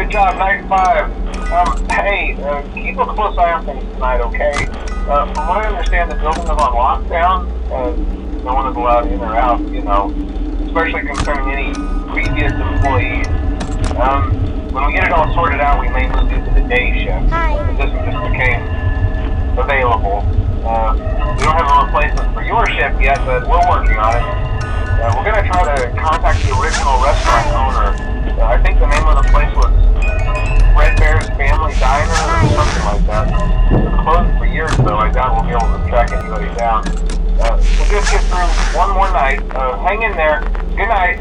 Good job, night 5. Hey, keep a close eye on things tonight, okay? From what I understand, the building is on lockdown. No one is allowed in or out, especially concerning any previous employees. When we get it all sorted out, we may move you to the day shift. This one just became available. We don't have a replacement for your shift yet, but we're working on it. We're going to try to contact the original restaurant owner. I think the name of the place was Red Bear's Family Diner or something like that. It's closed for years, though. I doubt we'll be able to track anybody down. We'll just get through one more night. Hang in there. Good night.